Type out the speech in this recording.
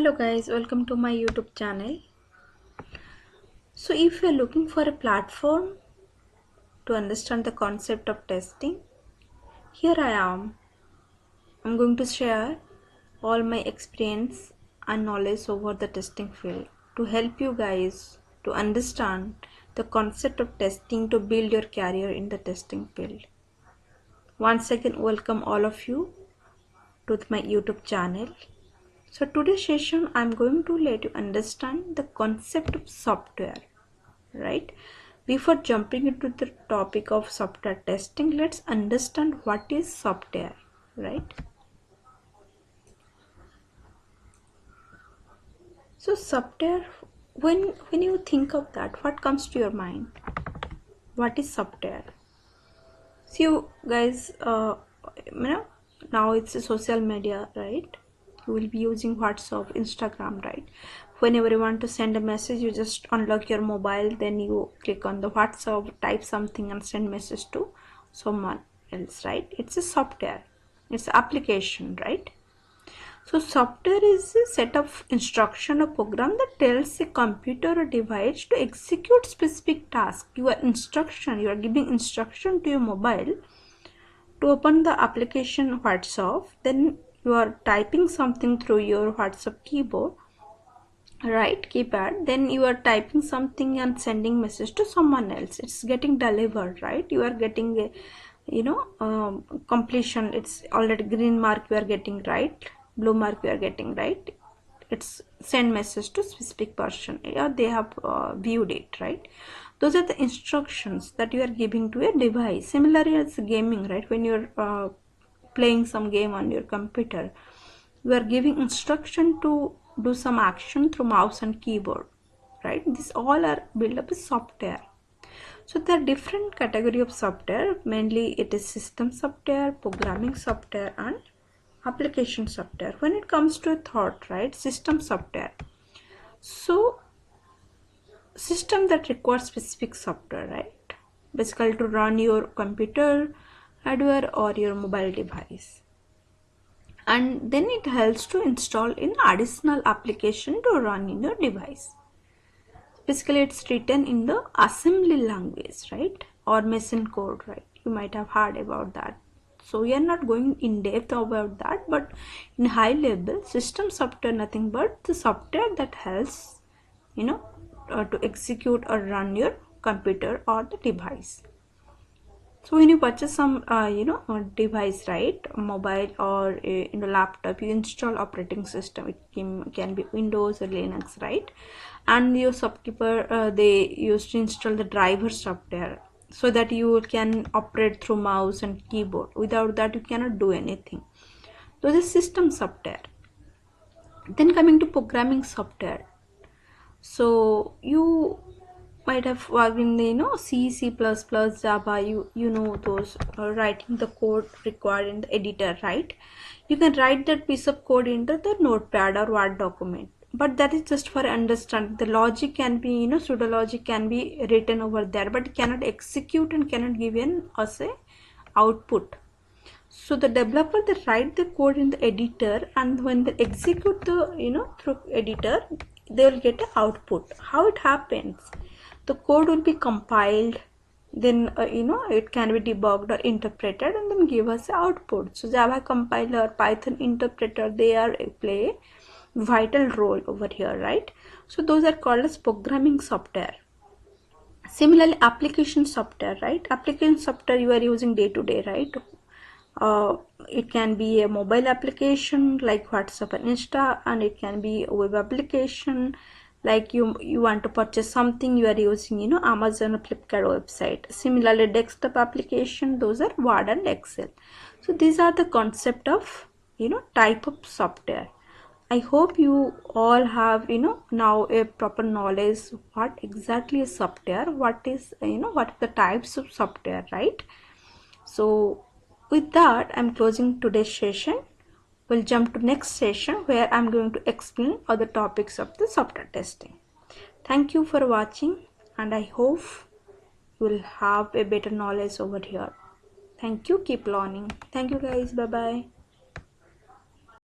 Hello guys, welcome to my YouTube channel. So if you're looking for a platform to understand the concept of testing, here I am. I'm going to share all my experience and knowledge over the testing field to help you guys to understand the concept of testing to build your career in the testing field. Once again, welcome all of you to my YouTube channel. So today's session I'm going to let you understand the concept of software, right? Before jumping into the topic of software testing, let's understand what is software, right? So software, when you think of that, what comes to your mind? What is software? So you guys, now it's a social media, right? You will be using WhatsApp, Instagram, right? Whenever you want to send a message, you just unlock your mobile, then you click on the WhatsApp, type something and send message to someone else, right? It's a software, it's an application, right? So software is a set of instruction or program that tells a computer or device to execute specific task. You are giving instruction to your mobile to open the application WhatsApp, then you are typing something through your WhatsApp keyboard, right, keypad, then you are typing something and sending message to someone else. It's getting delivered, right? You are getting a completion. It's already green mark you are getting, right? Blue mark you are getting, right? It's send message to specific person, yeah, they have viewed it, right? Those are the instructions that you are giving to a device. Similarly as gaming, right? When you're playing some game on your computer, you are giving instruction to do some action through mouse and keyboard, right? These all are built up as software. So there are different category of software. Mainly it is system software, programming software and application software. When it comes to a thought, right, system software, so system that requires specific software, right, basically to run your computer, hardware or your mobile device, and then it helps to install in additional application to run in your device. Basically it's written in the assembly language, right, or machine code, right? You might have heard about that. So we are not going in depth about that, but in high level, system software nothing but the software that helps to execute or run your computer or the device. So when you purchase some a device, right, mobile or a laptop, you install operating system. It can be Windows or Linux, right? And your shopkeeper they used to install the driver software so that you can operate through mouse and keyboard. Without that you cannot do anything. Those are system software. Then coming to programming software, so you might have worked in the C, C++, Java. You know those writing the code required in the editor, right? You can write that piece of code into the notepad or Word document, but that is just for understanding. The logic can be pseudo logic can be written over there, but it cannot execute and cannot give us a output. So the developer, they write the code in the editor, and when they execute the through editor, they will get an output. How it happens? The code will be compiled, then it can be debugged or interpreted and then give us an output. So Java compiler, Python interpreter, they are play vital role over here, right? So those are called as programming software. Similarly, application software, right? Application software you are using day to day, right? It can be a mobile application like WhatsApp and Insta, and it can be a web application like you want to purchase something, you are using Amazon or Flipkart website. Similarly, desktop application, those are Word and Excel. So these are the concept of type of software. I hope you all have now a proper knowledge what exactly is software, what is what the types of software, right? So with that, I'm closing today's session. We'll jump to next session where I'm going to explain other topics of the software testing. Thank you for watching, and I hope you will have a better knowledge over here. Thank you. Keep learning. Thank you guys. Bye bye.